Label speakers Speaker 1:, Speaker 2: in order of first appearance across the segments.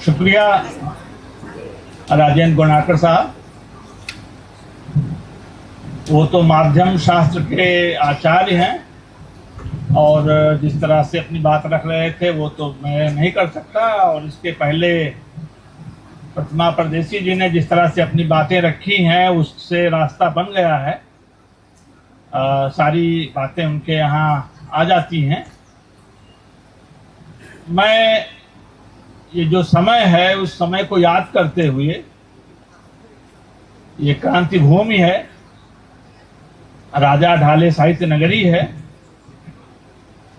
Speaker 1: शुक्रिया राजेंद्र गोनारकर साहब। वो तो माध्यम शास्त्र के आचार्य हैं और जिस तरह से अपनी बात रख रहे थे वो तो मैं नहीं कर सकता, और इसके पहले प्रतिमा परदेसी जी ने जिस तरह से अपनी बातें रखी हैं उससे रास्ता बन गया है। सारी बातें उनके यहाँ आ जाती हैं। मैं ये जो समय है उस समय को याद करते हुए, ये क्रांति भूमि है, राजा ढाले साहित्य नगरी है,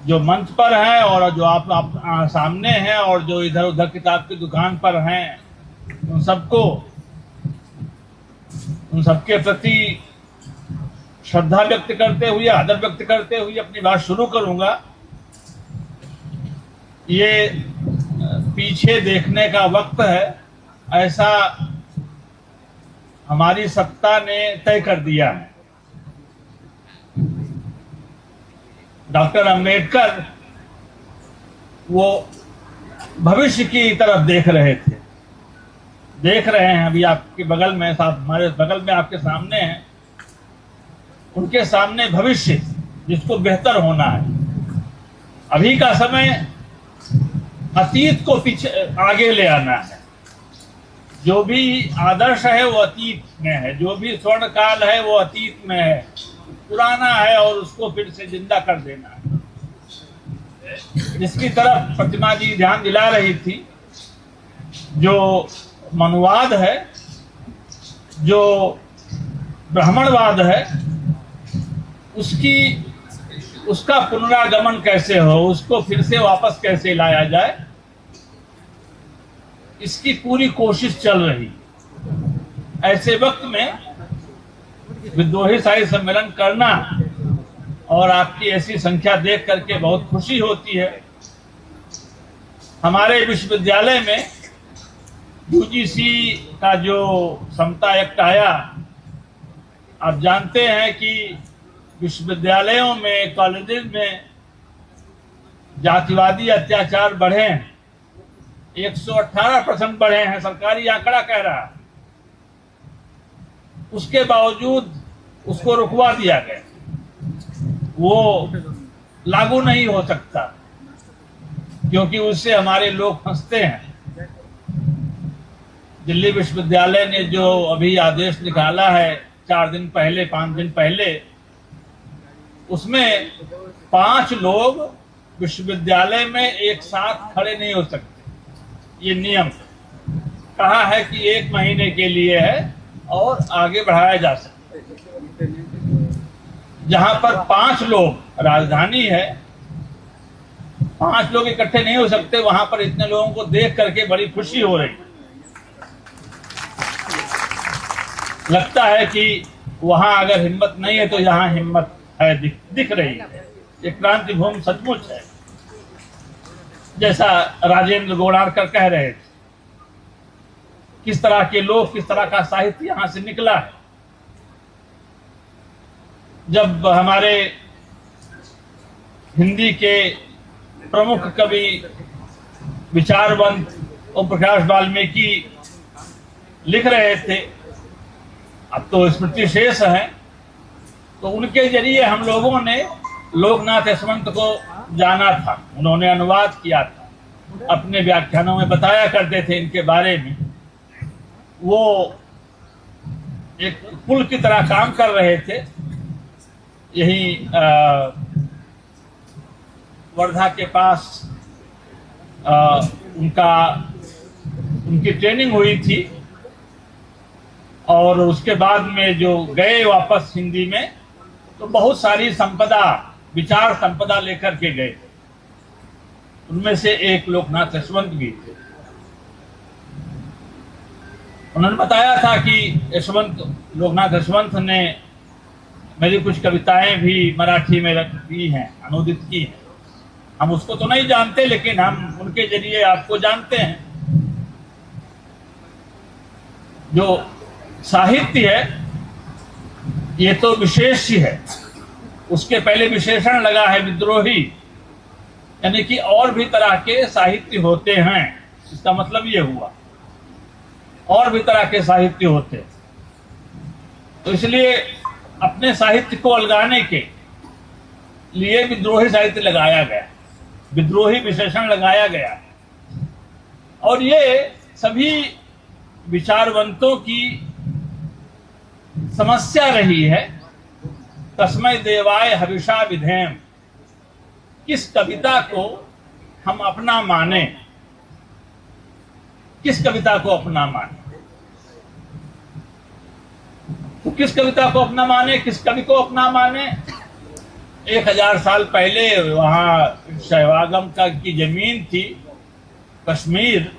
Speaker 1: जो मंच पर है और जो आप सामने हैं और जो इधर उधर किताब की दुकान पर हैं, उन सबके प्रति श्रद्धा व्यक्त करते हुए, आदर व्यक्त करते हुए अपनी बात शुरू करूंगा। ये पीछे देखने का वक्त है, ऐसा हमारी सत्ता ने तय कर दिया है। डॉक्टर अंबेडकर वो भविष्य की तरफ देख रहे थे, देख रहे हैं। अभी आपके बगल में, हमारे बगल में आपके सामने हैं, उनके सामने भविष्य जिसको बेहतर होना है। अभी का समय अतीत को पीछे आगे ले आना है। जो भी आदर्श है वो अतीत में है, जो भी स्वर्ण काल है वो अतीत में है, पुराना है और उसको फिर से जिंदा कर देना है। जिसकी तरफ प्रतिमा जी ध्यान दिला रही थी, जो मनुवाद है, जो ब्राह्मणवाद है, उसका पुनरागमन कैसे हो, उसको फिर से वापस कैसे लाया जाए, इसकी पूरी कोशिश चल रही। ऐसे वक्त में विद्रोही साहित्य सम्मेलन करना और आपकी ऐसी संख्या देख करके बहुत खुशी होती है। हमारे विश्वविद्यालय में यूजीसी का जो समता एक्ट आया, आप जानते हैं कि विश्वविद्यालयों में, कॉलेजेस में जातिवादी अत्याचार बढ़े हैं, 118% बढ़े हैं, सरकारी आंकड़ा कह रहा है। उसके बावजूद उसको रुकवा दिया गया। वो लागू नहीं हो सकता क्योंकि उससे हमारे लोग फंसते हैं। दिल्ली विश्वविद्यालय ने जो अभी आदेश निकाला है 4 दिन पहले, 5 दिन पहले, उसमें 5 लोग विश्वविद्यालय में एक साथ खड़े नहीं हो सकते। ये नियम कहा है कि 1 महीने के लिए है और आगे बढ़ाया जा सकता है। जहां पर 5 लोग, राजधानी है, 5 लोग इकट्ठे नहीं हो सकते, वहां पर इतने लोगों को देख करके बड़ी खुशी हो रही। लगता है कि वहां अगर हिम्मत नहीं है तो यहाँ हिम्मत है, दिख रही है। ये क्रांति भूमि सचमुच है, जैसा राजेंद्र गोनारकर कह रहे थे। किस तरह के लोग, किस तरह का साहित्य यहां से निकला है। जब हमारे हिंदी के प्रमुख कवि, विचारवंत ओम प्रकाश वाल्मीकि लिख रहे थे, अब तो स्मृति शेष है, तो उनके जरिए हम लोगों ने लोकनाथ यशवंत को जाना था। उन्होंने अनुवाद किया था, अपने व्याख्यानों में बताया करते थे इनके बारे में। वो एक पुल की तरह काम कर रहे थे। यही वर्धा के पास उनकी ट्रेनिंग हुई थी और उसके बाद में जो गए वापस हिंदी में, तो बहुत सारी संपदा, विचार संपदा लेकर के गए। उनमें से एक लोकनाथ यशवंत भी थे। उन्होंने बताया था कि लोकनाथ यशवंत ने मेरी कुछ कविताएं भी मराठी में की हैं, अनुदित की हैं। हम उसको तो नहीं जानते, लेकिन हम उनके जरिए आपको जानते हैं। जो साहित्य है ये तो विशेष ही है। उसके पहले विशेषण लगा है विद्रोही, यानी कि और भी तरह के साहित्य होते हैं। इसका मतलब ये हुआ। और भी तरह के साहित्य होते हैं, तो इसलिए अपने साहित्य को अलगाने के लिए विद्रोही साहित्य लगाया गया, विद्रोही विशेषण लगाया गया। और ये सभी विचारवंतों की समस्या रही है। तस्मै देवाय हविषा विधेम, किस कविता को हम अपना माने, किस कविता को अपना माने, तो किस कविता को अपना माने, किस कवि को अपना माने। 1000 साल पहले वहां शैवागम का की जमीन थी कश्मीर,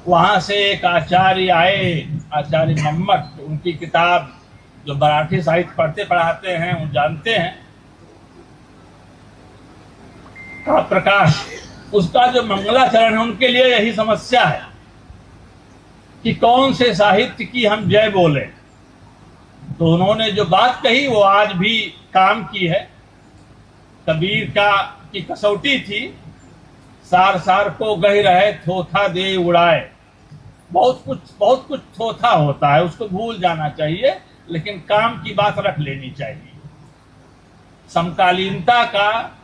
Speaker 1: वहां से एक आचार्य आए, आचार्य मम्मट, उनकी किताब जो मराठी साहित्य पढ़ते पढ़ाते हैं वो जानते हैं, का प्रकाश, उसका जो मंगलाचरण है, उनके लिए यही समस्या है कि कौन से साहित्य की हम जय बोले। तो उन्होंने जो बात कही वो आज भी काम की है। कबीर की कसौटी थी, सार सार को गह रहे थोथा दे उड़ाए। बहुत कुछ थोथा होता है, उसको भूल जाना चाहिए, लेकिन काम की बात रख लेनी चाहिए। समकालीनता का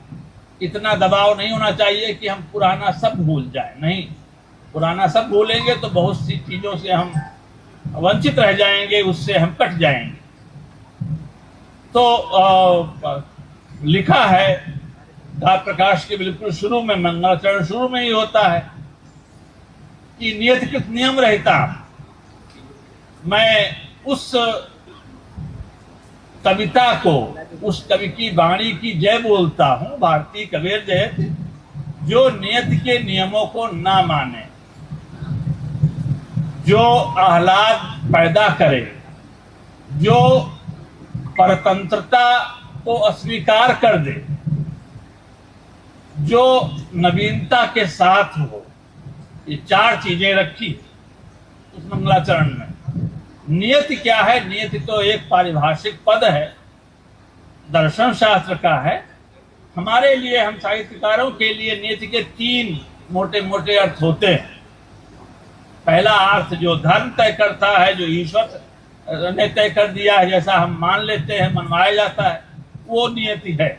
Speaker 1: इतना दबाव नहीं होना चाहिए कि हम पुराना सब भूल जाएं। नहीं, पुराना सब भूलेंगे तो बहुत सी चीजों से हम वंचित रह जाएंगे, उससे हम कट जाएंगे। तो लिखा है का प्रकाश के बिल्कुल शुरू में, मंगलाचरण शुरू में ही होता है कि नियतिकृत नियम रहता। मैं उस कविता को, उस कवि की वाणी की जय बोलता हूं, भारतीय कबीर जय, जो नियति के नियमों को ना माने, जो आह्लाद पैदा करे, जो परतंत्रता को अस्वीकार कर दे, जो नवीनता के साथ हो। ये 4 चीजें रखी उस मंगलाचरण में। नियति क्या है? नियति तो एक पारिभाषिक पद है, दर्शन शास्त्र का है। हमारे लिए, हम साहित्यकारों के लिए नियति के 3 मोटे मोटे अर्थ होते हैं। पहला अर्थ जो धर्म तय करता है, जो ईश्वर ने तय कर दिया है, जैसा हम मान लेते हैं, मनवाया जाता है, वो नियति है।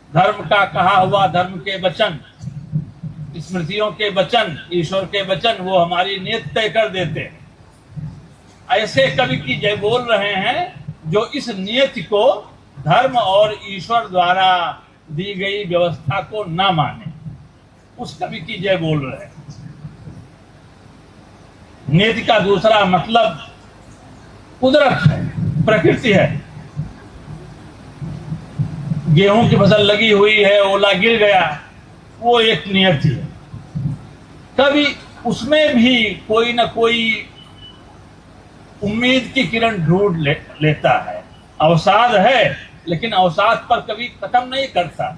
Speaker 1: धर्म का कहा हुआ, धर्म के वचन, स्मृतियों के वचन, ईश्वर के वचन, वो हमारी नियति तय कर देते हैं। ऐसे कवि की जय बोल रहे हैं जो इस नियति को, धर्म और ईश्वर द्वारा दी गई व्यवस्था को ना माने, उस कवि की जय बोल रहे हैं। नियति का दूसरा मतलब कुदरत है, प्रकृति है। गेहूं की फसल लगी हुई है, ओला गिर गया, वो एक नियति है। कभी उसमें भी कोई ना कोई उम्मीद की किरण ढूंढ लेता है। अवसाद है, लेकिन अवसाद पर कभी खत्म नहीं करता,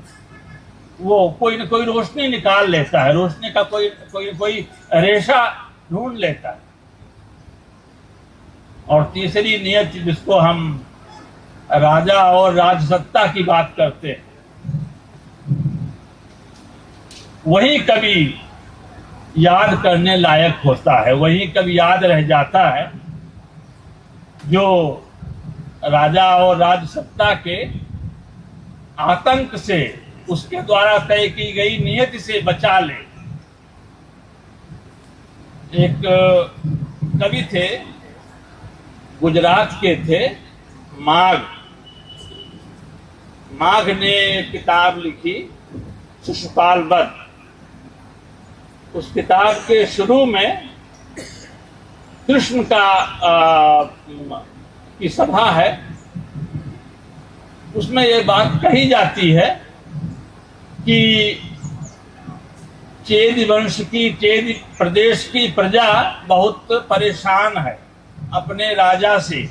Speaker 1: वो कोई ना कोई रोशनी निकाल लेता है, रोशनी का कोई रेशा ढूंढ लेता है। और तीसरी नियत जिसको हम राजा और राजसत्ता की बात करते हैं, वही कभी याद करने लायक होता है, वही कभी याद रह जाता है जो राजा और राजसत्ता के आतंक से, उसके द्वारा तय की गई नियति से बचा ले। एक कवि थे, गुजरात के थे, माघ ने किताब लिखी शिशुपाल वध। उस किताब के शुरू में कृष्ण की सभा है, उसमें ये बात कही जाती है कि चेद वंश की, चेद प्रदेश की प्रजा बहुत परेशान है अपने राजा से,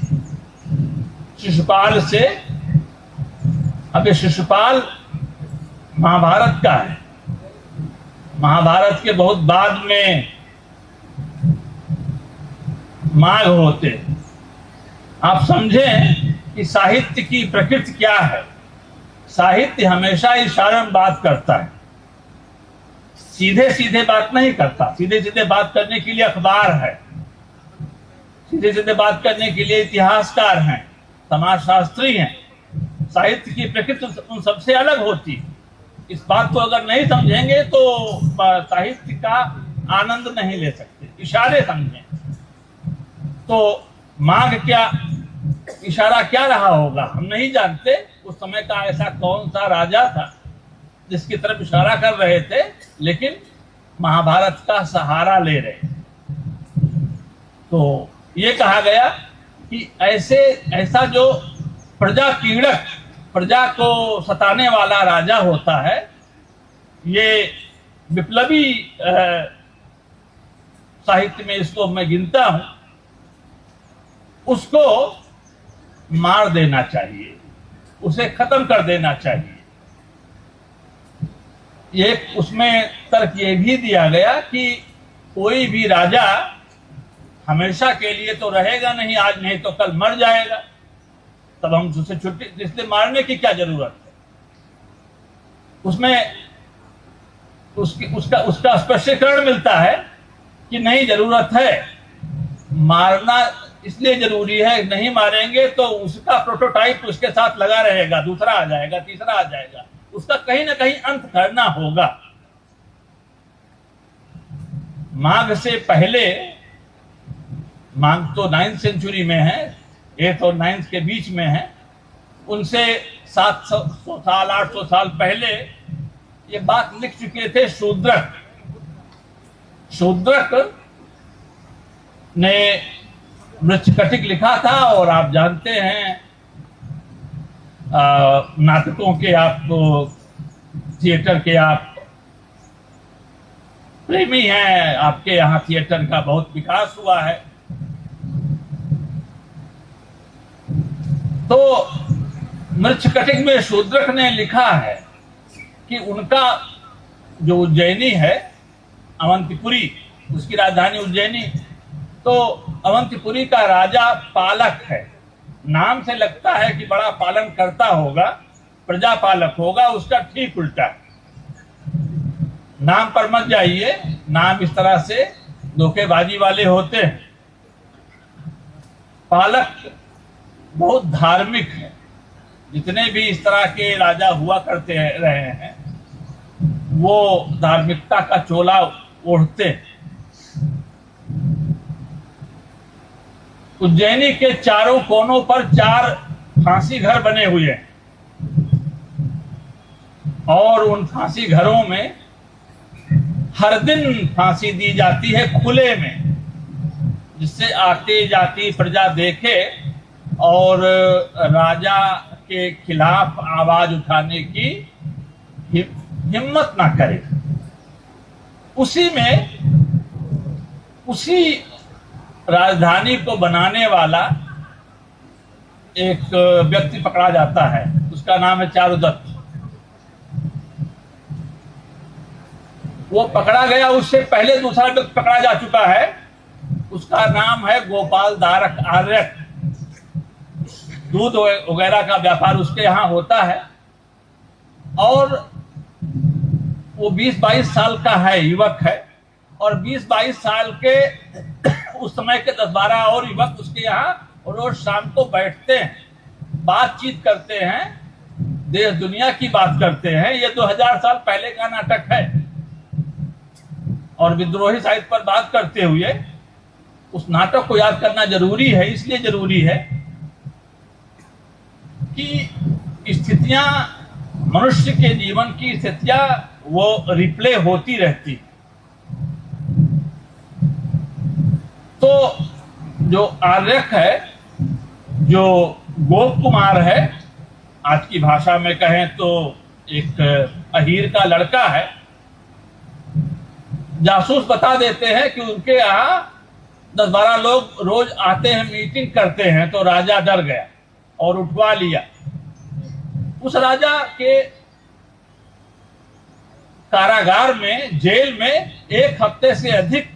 Speaker 1: शिशुपाल से। अब ये शिशुपाल महाभारत का है, महाभारत के बहुत बाद में माघ होते। आप समझें कि साहित्य की प्रकृति क्या है। साहित्य हमेशा इशारे में बात करता है। सीधे सीधे बात नहीं करता। सीधे सीधे बात करने के लिए अखबार है, सीधे सीधे बात करने के लिए इतिहासकार हैं, समाजशास्त्री हैं। साहित्य की प्रकृति उन सबसे अलग होती है। इस बात को अगर नहीं समझेंगे तो साहित्य का आनंद नहीं ले सकते। इशारे समझें तो माघ क्या, इशारा क्या रहा होगा हम नहीं जानते। उस समय का ऐसा कौन सा राजा था जिसकी तरफ इशारा कर रहे थे, लेकिन महाभारत का सहारा ले रहे। तो ये कहा गया कि ऐसा जो प्रजा पीड़क, प्रजा को सताने वाला राजा होता है, ये विप्लवी साहित्य में इसको मैं गिनता हूं, उसको मार देना चाहिए, उसे खत्म कर देना चाहिए। एक उसमें तर्क ये भी दिया गया कि कोई भी राजा हमेशा के लिए तो रहेगा नहीं, आज नहीं तो कल मर जाएगा, तब हम उसे छुट्टी, इसलिए मारने की क्या जरूरत है। उसमें उसका स्पष्टीकरण मिलता है कि नहीं, जरूरत है, मारना इसलिए जरूरी है, नहीं मारेंगे तो उसका प्रोटोटाइप उसके साथ लगा रहेगा, दूसरा आ जाएगा, तीसरा आ जाएगा, उसका कहीं ना कहीं अंत करना होगा। माघ से पहले, माघ तो 9th सेंचुरी में है, 8th और 9th के बीच में है, उनसे 700 साल 800 साल पहले ये बात लिख चुके थे शूद्रक। शूद्रक ने मृच्छकटिक लिखा था, और आप जानते हैं नाटकों के, आप थिएटर के आप प्रेमी हैं, आपके यहाँ थिएटर का बहुत विकास हुआ है। तो मृच्छकटिक में शूद्रक ने लिखा है कि उनका जो उज्जैनी है, अवंतिपुरी, उसकी राजधानी उज्जैनी, तो अवंतिपुरी का राजा पालक है। नाम से लगता है कि बड़ा पालन करता होगा, प्रजा पालक होगा, उसका ठीक उल्टा। नाम पर मत जाइए, नाम इस तरह से धोखेबाजी वाले होते हैं। पालक बहुत धार्मिक है। जितने भी इस तरह के राजा हुआ करते रहे हैं, वो धार्मिकता का चोला ओढ़ते हैं। उज्जैनी के चारों कोनों पर 4 फांसी घर बने हुए हैं, और उन फांसी घरों में हर दिन फांसी दी जाती है खुले में, जिससे आती जाती प्रजा देखे और राजा के खिलाफ आवाज उठाने की हिम्मत ना करे। उसी राजधानी को बनाने वाला एक व्यक्ति पकड़ा जाता है, उसका नाम है चारुदत्त। वो पकड़ा गया, उससे पहले दूसरा व्यक्ति पकड़ा जा चुका है, उसका नाम है गोपाल दारक आर्यक। दूध वगैरह का व्यापार उसके यहाँ होता है, और वो 20-22 साल का है, युवक है, और 20-22 साल के उस समय के 10-12 और युवक उसके यहाँ रोज शाम को बैठते हैं, बातचीत करते हैं, देश दुनिया की बात करते हैं। ये 2000 साल पहले का नाटक है, और विद्रोही साहित्य पर बात करते हुए उस नाटक को याद करना जरूरी है। इसलिए जरूरी है कि स्थितियां, मनुष्य के जीवन की स्थितियां वो रिप्ले होती रहती। तो जो आर्यक है, जो गोप कुमार है, आज की भाषा में कहें तो एक अहीर का लड़का है, जासूस बता देते हैं कि उनके यहाँ 10-12 लोग रोज आते हैं, मीटिंग करते हैं। तो राजा डर गया और उठवा लिया। उस राजा के कारागार में, जेल में 1 हफ्ते से अधिक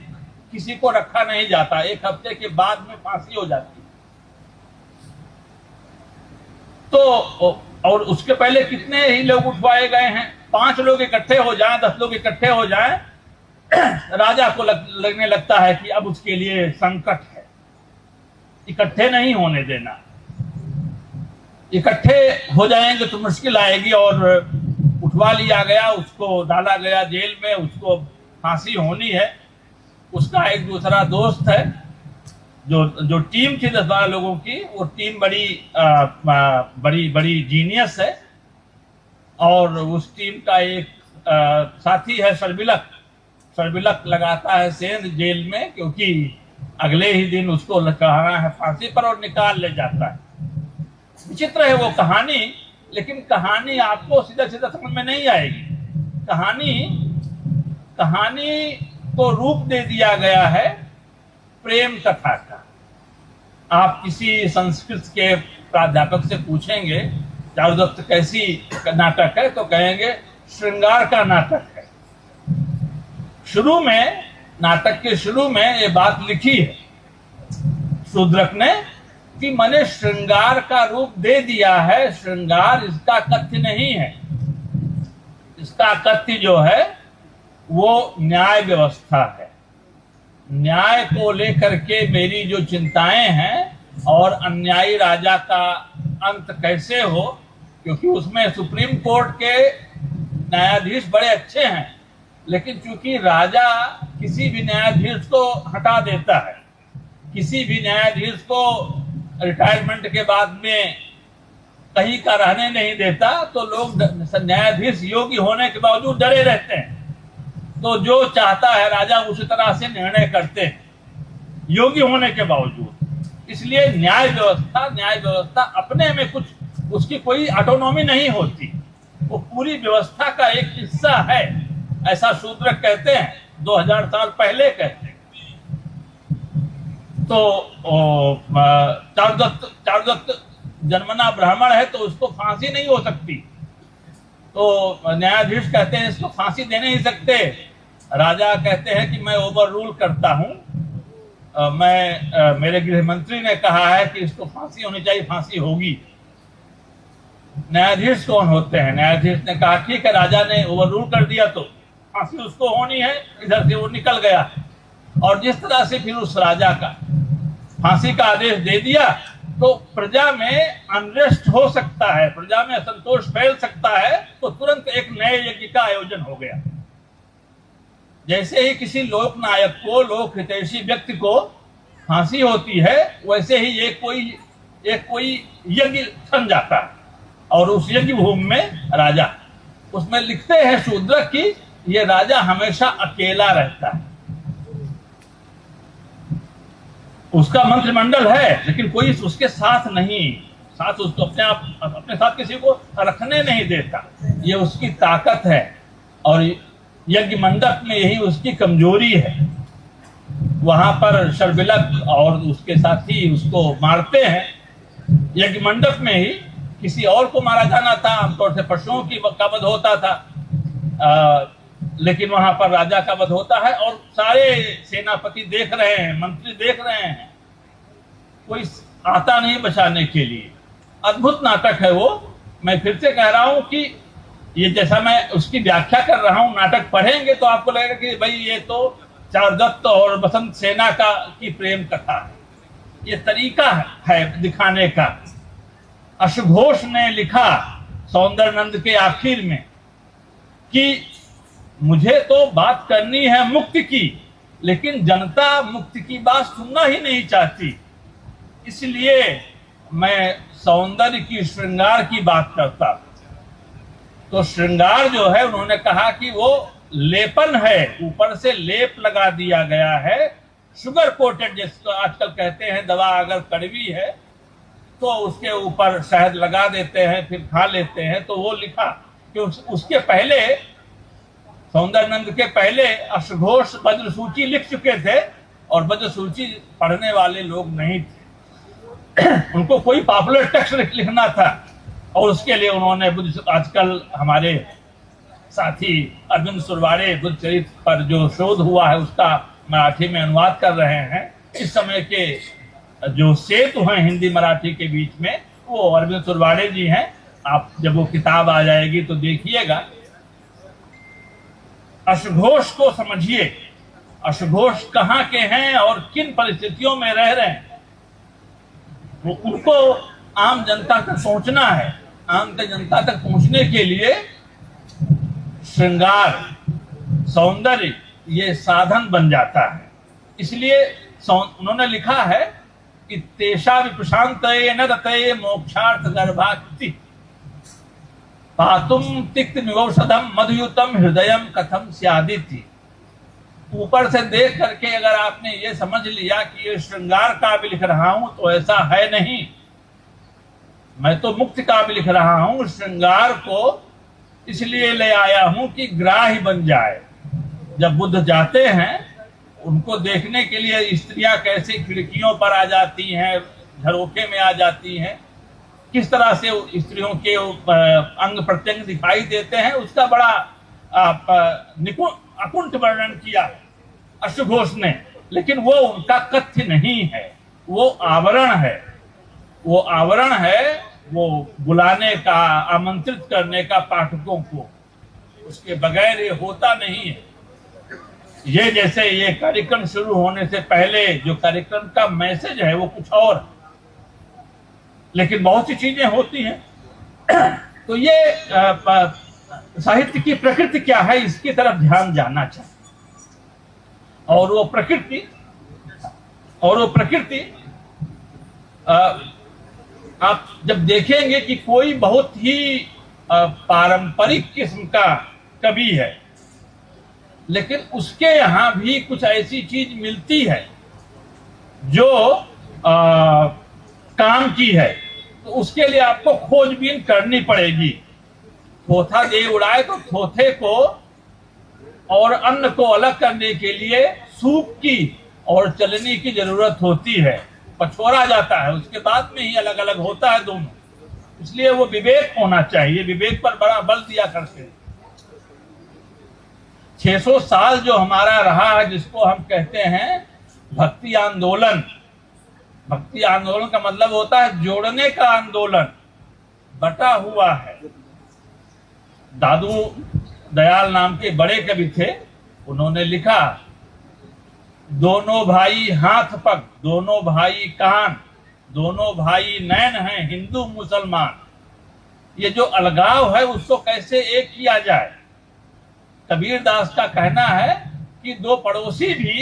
Speaker 1: किसी को रखा नहीं जाता। 1 हफ्ते के बाद में फांसी हो जाती। तो और उसके पहले कितने ही लोग उठवाए गए हैं। 5 लोग इकट्ठे हो जाएं, 10 लोग इकट्ठे हो जाएं, राजा को लगने लगता है कि अब उसके लिए संकट है। इकट्ठे नहीं होने देना। इकट्ठे हो जाएंगे तो मुश्किल आएगी, और उठवा लिया गया, उसको डाला गया जेल में, उसको फांसी होनी है। उसका एक दूसरा दोस्त है, जो टीम थी 10-12 लोगों की, वो टीम बड़ी जीनियस है। और उस टीम का एक साथी है शर्मिलक लगाता है सेंध जेल में, क्योंकि अगले ही दिन उसको लटकाना है फांसी पर और निकाल ले जाता है। विचित्र है वो कहानी, लेकिन कहानी आपको सीधा सीधा समझ में नहीं आएगी। कहानी को रूप दे दिया गया है प्रेम कथा का। आप किसी संस्कृत के प्राध्यापक से पूछेंगे चारुदत्त कैसी नाटक है, तो कहेंगे श्रृंगार का नाटक है। नाटक के शुरू में ये बात लिखी है शूद्रक ने कि मैंने श्रृंगार का रूप दे दिया है। श्रृंगार इसका कथ्य नहीं है, इसका कथ्य जो है वो न्याय व्यवस्था है। न्याय को लेकर के मेरी जो चिंताएं हैं, और अन्यायी राजा का अंत कैसे हो, क्योंकि उसमें सुप्रीम कोर्ट के न्यायाधीश बड़े अच्छे हैं, लेकिन चूंकि राजा किसी भी न्यायाधीश को हटा देता है, किसी भी न्यायाधीश को रिटायरमेंट के बाद में कहीं का रहने नहीं देता, तो लोग न्यायाधीश योग्य होने के बावजूद डरे रहते हैं। तो जो चाहता है राजा उसी तरह से निर्णय करते हैं योग्य होने के बावजूद। इसलिए न्याय व्यवस्था अपने में कुछ उसकी कोई ऑटोनॉमी नहीं होती, वो पूरी व्यवस्था का एक हिस्सा है, ऐसा शूद्रक कहते हैं, 2000 साल पहले कहते हैं। तो चारुदत्त जन्मना ब्राह्मण है, तो उसको फांसी नहीं हो सकती। तो न्यायाधीश कहते हैं इसको फांसी दे नहीं सकते। राजा कहते हैं कि मैं ओवर रूल करता हूं, मेरे गृह मंत्री ने कहा है कि इसको फांसी होनी चाहिए, फांसी होगी। न्यायाधीश कौन होते हैं? न्यायाधीश ने कहा ठीक है, राजा ने ओवर रूल कर दिया तो फांसी उसको होनी है। इधर से वो निकल गया, और जिस तरह से फिर उस राजा का फांसी का आदेश दे दिया, तो प्रजा में अनरेस्ट हो सकता है, प्रजा में असंतोष फैल सकता है, तो तुरंत एक नए यज्ञ का आयोजन हो गया। जैसे ही किसी लोकनायक को, लोक हितैषी व्यक्ति को फांसी होती है, वैसे ही एक कोई यज्ञ थम जाता है, और उस यज्ञ भूमि में राजा, उसमें लिखते हैं शूद्रक की ये राजा हमेशा अकेला रहता है। उसका मंत्रिमंडल है, लेकिन कोई उसके साथ नहीं, साथ उसको अपने साथ किसी को रखने नहीं देता। ये उसकी ताकत है, और यज्ञ मंडप में यही उसकी कमजोरी है। वहां पर शर्मिलक और उसके साथी उसको मारते हैं। यज्ञ मंडप में ही किसी और को मारा जाना था, आमतौर से पशुओं का वध होता था, लेकिन वहां पर राजा का वध होता है, और सारे सेनापति देख रहे हैं, मंत्री देख रहे हैं, कोई आता नहीं बचाने के लिए। अद्भुत नाटक है वो। मैं फिर से कह रहा हूं कि ये जैसा मैं उसकी व्याख्या कर रहा हूं, नाटक पढ़ेंगे तो आपको लगेगा कि भाई ये तो चारुदत्त और बसंत सेना की प्रेम कथा है। ये तरीका है दिखाने का। अशुघोष ने लिखा सौंदर्यनंद के आखिर में कि मुझे तो बात करनी है मुक्ति की, लेकिन जनता मुक्ति की बात सुनना ही नहीं चाहती, इसलिए मैं सौंदर्य की, श्रृंगार की बात करता। तो श्रृंगार जो है, उन्होंने कहा कि वो लेपन है, ऊपर से लेप लगा दिया गया है, शुगर कोटेड, जिसको आजकल कहते हैं। दवा अगर कड़वी है तो उसके ऊपर शहद लगा देते हैं, फिर खा लेते हैं। तो वो लिखा कि उसके पहले, सौंदर्यनंद के पहले अशुघोष वज्रसूची लिख चुके थे, और वज्रसूची पढ़ने वाले लोग नहीं थे। उनको कोई पॉपुलर टेक्स्ट लिखना था, और उसके लिए उन्होंने आजकल हमारे साथी अरविंद सुरवाड़े बुद्ध चरित्र पर जो शोध हुआ है उसका मराठी में अनुवाद कर रहे हैं। इस समय के जो सेतु हैं हिंदी मराठी के बीच में, वो अरविंद सुरवाड़े जी हैं। आप जब वो किताब आ जाएगी तो देखिएगा। अश्वघोष को समझिए, अश्वघोष कहाँ के हैं और किन परिस्थितियों में रह रहे हैं, तो उनको आम जनता तक पहुंचना है। आम जनता तक पहुंचने के लिए श्रृंगार, सौंदर्य ये साधन बन जाता है। इसलिए उन्होंने लिखा है कि तेषा विप्रशांतये न रतये मोक्षार्थ गर्भाक्ति पातुम तिक्त निवौषधम मधुयुतम हृदयम कथम स्यादिति। ऊपर से देख करके अगर आपने ये समझ लिया कि ये श्रृंगार काव्य लिख रहा हूं, तो ऐसा है नहीं। मैं तो मुक्ति काव्य लिख रहा हूं। श्रृंगार को इसलिए ले आया हूं कि ग्राह्य बन जाए। जब बुद्ध जाते हैं, उनको देखने के लिए स्त्रियां कैसे खिड़कियों पर आ जाती हैं, झरोखे में आ जाती हैं, किस तरह से स्त्रियों के अंग प्रत्यंग दिखाई देते हैं, उसका बड़ा अकुंठ वर्णन किया अश्वघोष ने। लेकिन वो उनका कथ्य नहीं है, वो आवरण है। वो आवरण है, वो बुलाने का, आमंत्रित करने का पाठकों को। उसके बगैर ये होता नहीं है। ये जैसे ये कार्यक्रम शुरू होने से पहले जो कार्यक्रम का मैसेज है वो कुछ और, लेकिन बहुत सी चीजें होती हैं। तो ये साहित्य की प्रकृति क्या है, इसकी तरफ ध्यान जाना चाहिए। और वो प्रकृति आप जब देखेंगे कि कोई बहुत ही पारंपरिक किस्म का कवि है, लेकिन उसके यहाँ भी कुछ ऐसी चीज मिलती है जो काम की है, तो उसके लिए आपको खोजबीन करनी पड़ेगी। थोथा दे उड़ाए तो थोथे को और अन्न को अलग करने के लिए सूप की और चलनी की जरूरत होती है। पछोड़ा जाता है, उसके बाद में ही अलग अलग होता है दोनों। इसलिए वो विवेक होना चाहिए, विवेक पर बड़ा बल दिया करते हैं। 600 साल जो हमारा रहा है, जिसको हम कहते हैं भक्ति आंदोलन। भक्ति आंदोलन का मतलब होता है जोड़ने का आंदोलन, बटा हुआ है। दादू दयाल नाम के बड़े कवि थे, उन्होंने लिखा, दोनों भाई हाथ पग, दोनों भाई कान, दोनों भाई नैन हैं, हिंदू मुसलमान। ये जो अलगाव है उसको कैसे एक किया जाए। कबीर दास का कहना है कि दो पड़ोसी भी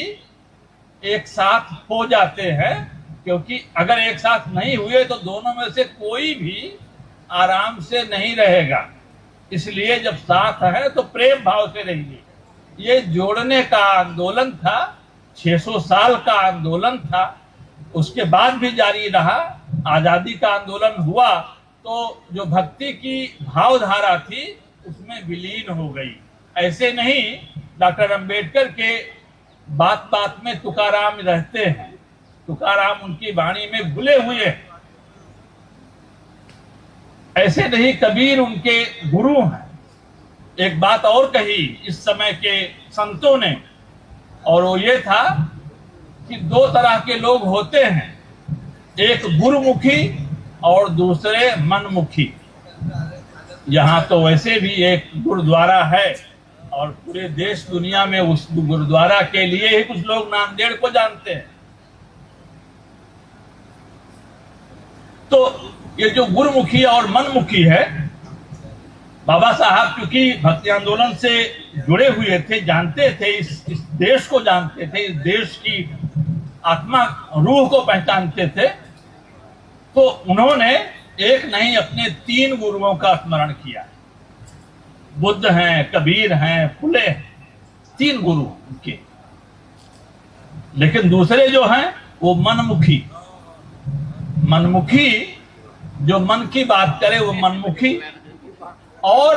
Speaker 1: एक साथ हो जाते हैं, क्योंकि अगर एक साथ नहीं हुए तो दोनों में से कोई भी आराम से नहीं रहेगा। इसलिए जब साथ है तो प्रेम भाव से रहिए। ये जोड़ने का आंदोलन था, 600 साल का आंदोलन था। उसके बाद भी जारी रहा। आजादी का आंदोलन हुआ तो जो भक्ति की भावधारा थी उसमें विलीन हो गई। ऐसे नहीं, डॉक्टर अंबेडकर के बात बात में तुकाराम रहते हैं। तुकाराम उनकी वाणी में घुले हुए हैं। ऐसे नहीं, कबीर उनके गुरु हैं। एक बात और कही इस समय के संतों ने, और वो ये था कि दो तरह के लोग होते हैं, एक गुरुमुखी और दूसरे मनमुखी। यहाँ तो वैसे भी एक गुरुद्वारा है और पूरे देश दुनिया में उस गुरुद्वारा के लिए ही कुछ लोग नांदेड़ को जानते हैं। तो ये जो गुरुमुखी और मनमुखी है, बाबा साहब क्योंकि भक्ति आंदोलन से जुड़े हुए थे, जानते थे, इस देश को जानते थे, इस देश की आत्मा रूह को पहचानते थे, तो उन्होंने एक नहीं अपने 3 गुरुओं का स्मरण किया। बुद्ध हैं, कबीर हैं, फुले हैं, 3 गुरु उनके। लेकिन दूसरे जो हैं वो मनमुखी। मनमुखी जो मन की बात करे वो मनमुखी। और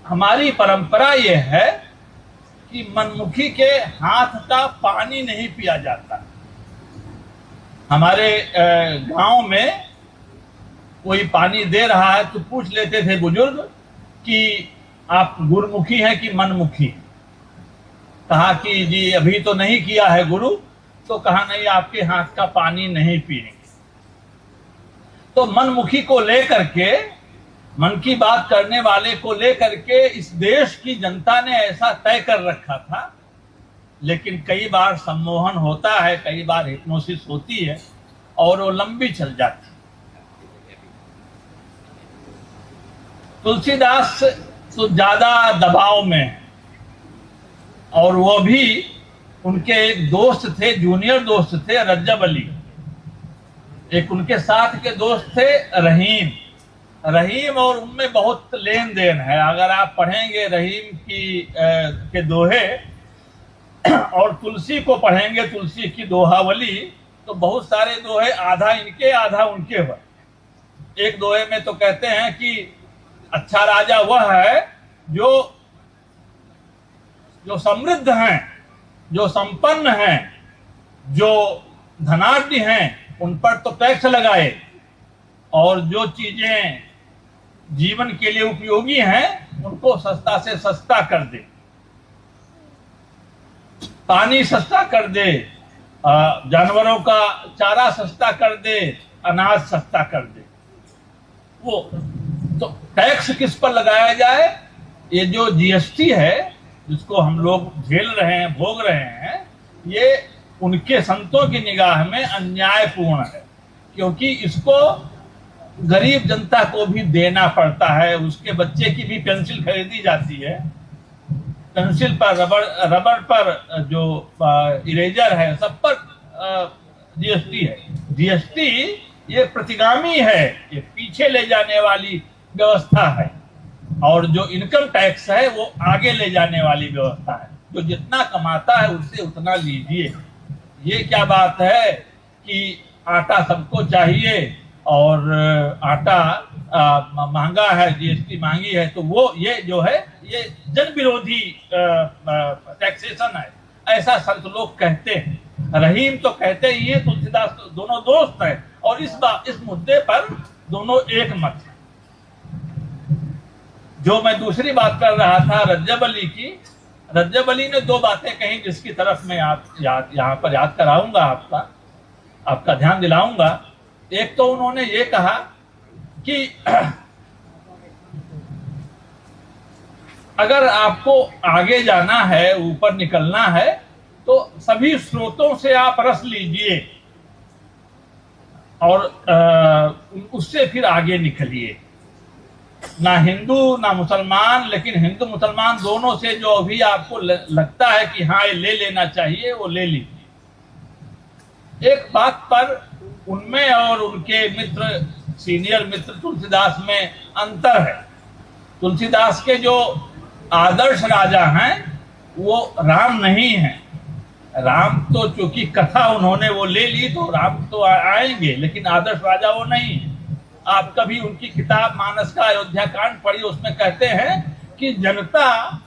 Speaker 1: हमारी परंपरा ये है कि मनमुखी के हाथ का पानी नहीं पिया जाता। हमारे गांव में कोई पानी दे रहा है तो पूछ लेते थे बुजुर्ग कि आप गुरुमुखी हैं कि मनमुखी। कहा कि जी अभी तो नहीं किया है गुरु, तो कहा नहीं, आपके हाथ का पानी नहीं पिएंगे। तो मनमुखी को लेकर के मन की बात करने वाले को लेकर के इस देश की जनता ने ऐसा तय कर रखा था, लेकिन कई बार सम्मोहन होता है, कई बार हिप्नोसिस होती है और वो लंबी चल जाती है। तुलसीदास तो ज्यादा दबाव में है, और वो भी उनके एक दोस्त थे, जूनियर दोस्त थे रज्जब अली, एक उनके साथ के दोस्त थे रहीम। रहीम और उनमें बहुत लेन देन है। अगर आप पढ़ेंगे रहीम के दोहे और तुलसी को पढ़ेंगे, तुलसी की दोहावली, तो बहुत सारे दोहे आधा इनके आधा उनके हुए। एक दोहे में तो कहते हैं कि अच्छा राजा वह है जो समृद्ध हैं, जो संपन्न हैं, जो धनाढ्य हैं, उन पर तो टैक्स लगाए, और जो चीजें जीवन के लिए उपयोगी हैं उनको सस्ता से सस्ता कर दे, पानी सस्ता कर दे, जानवरों का चारा सस्ता कर दे, अनाज सस्ता कर दे। वो तो टैक्स किस पर लगाया जाए? ये जो जीएसटी है जिसको हम लोग झेल रहे हैं, भोग रहे हैं, ये उनके संतों की निगाह में अन्यायपूर्ण है, क्योंकि इसको गरीब जनता को भी देना पड़ता है। उसके बच्चे की भी पेंसिल खरीदी जाती है, पेंसिल पर, रबर पर, जो इरेजर है, सब पर जीएसटी है। जीएसटी ये प्रतिगामी है, ये पीछे ले जाने वाली व्यवस्था है, और जो इनकम टैक्स है वो आगे ले जाने वाली व्यवस्था है। जो जितना कमाता है उससे उतना लीजिए। ये क्या बात है कि आटा सबको चाहिए और आटा महंगा है, जीएसटी महंगी है, तो वो ये जो है ये जन विरोधी टैक्सेशन है, ऐसा संत लोग कहते हैं। रहीम तो कहते ही है, तुलसीदास तो, दोनों दोस्त हैं, और इस मुद्दे पर दोनों एक मत है। जो मैं दूसरी बात कर रहा था रज्जब अली की, रज्जब अली ने दो बातें कही जिसकी तरफ मैं यहाँ पर याद कराऊंगा, आपका ध्यान दिलाऊंगा। एक तो उन्होंने ये कहा कि अगर आपको आगे जाना है, ऊपर निकलना है, तो सभी स्रोतों से आप रस लीजिए और उससे फिर आगे निकलिए। ना हिंदू ना मुसलमान, लेकिन हिंदू मुसलमान दोनों से जो अभी आपको लगता है कि हाँ ये ले लेना चाहिए, वो ले लीजिए। एक बात पर उनमें और उनके मित्र, सीनियर मित्र तुलसीदास में अंतर है। तुलसीदास के जो आदर्श राजा हैं वो राम नहीं है। राम तो चूंकि कथा उन्होंने वो ले ली तो राम तो आएंगे, लेकिन आदर्श राजा वो नहीं है। आप कभी उनकी किताब मानस का अयोध्या कांड पढ़िए, उसमें कहते हैं कि जनता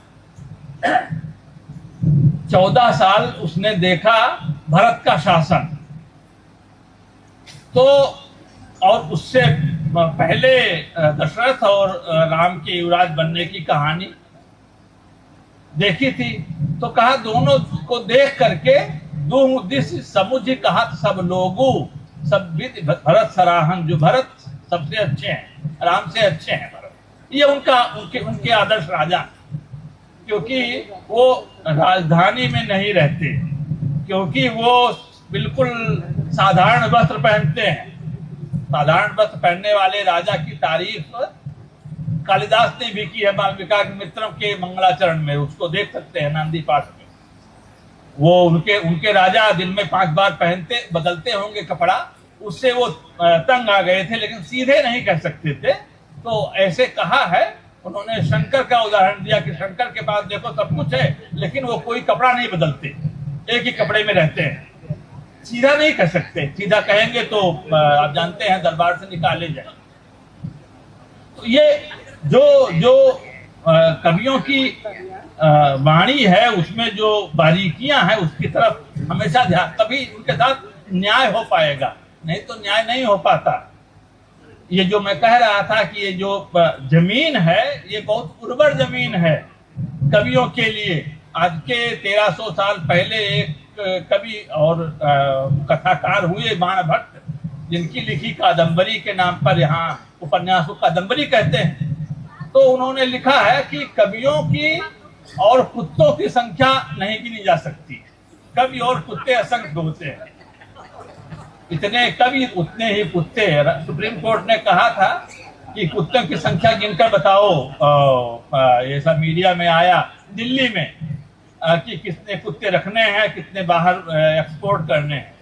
Speaker 1: 14 साल उसने देखा भरत का शासन, तो और उससे पहले दशरथ और राम के युवराज बनने की कहानी देखी थी। तो कहा दोनों को देख करके दो दिस समुझ कहा सब लोगों, सब भरत सराहन, जो भरत सबसे अच्छे हैं, राम से अच्छे हैं भरत। ये उनके आदर्श राजा, क्योंकि वो राजधानी में नहीं रहते, क्योंकि वो बिल्कुल साधारण वस्त्र पहनते हैं। साधारण वस्त्र पहनने वाले राजा की तारीफ कालिदास ने भी की है मालविका मित्रम के मंगलाचरण में, उसको देख सकते हैं नंदी पाठ में। वो उनके राजा दिन में 5 बार बदलते होंगे कपड़ा, उससे वो तंग आ गए थे, लेकिन सीधे नहीं कह सकते थे, तो ऐसे कहा है। उन्होंने शंकर का उदाहरण दिया कि शंकर के पास देखो सब कुछ है, लेकिन वो कोई कपड़ा नहीं बदलते, एक ही कपड़े में रहते हैं। सीधा नहीं कह सकते, सीधा कहेंगे तो आप जानते हैं दरबार से निकाले जाए। तो ये जो कवियों की वाणी है, उसमें जो बारीकियां हैं उसकी तरफ हमेशा ध्यान, तभी उनके साथ न्याय हो पाएगा, नहीं तो न्याय नहीं हो पाता। ये जो मैं कह रहा था कि ये जो जमीन है ये बहुत उर्वर जमीन है कवियों के लिए। आज के 1300 साल पहले एक कवि और कथाकार हुए बाण भट्ट, जिनकी लिखी कादम्बरी के नाम पर यहाँ उपन्यास को कादम्बरी कहते हैं। तो उन्होंने लिखा है कि कवियों की और कुत्तों की संख्या नहीं गिनी जा सकती। कवि और कुत्ते असंख्य होते हैं, इतने कवि उतने ही कुत्ते। सुप्रीम कोर्ट ने कहा था कि कुत्तों की संख्या गिनकर बताओ। ये सब मीडिया में आया दिल्ली में कि कितने कुत्ते रखने हैं, कितने बाहर एक्सपोर्ट करने हैं।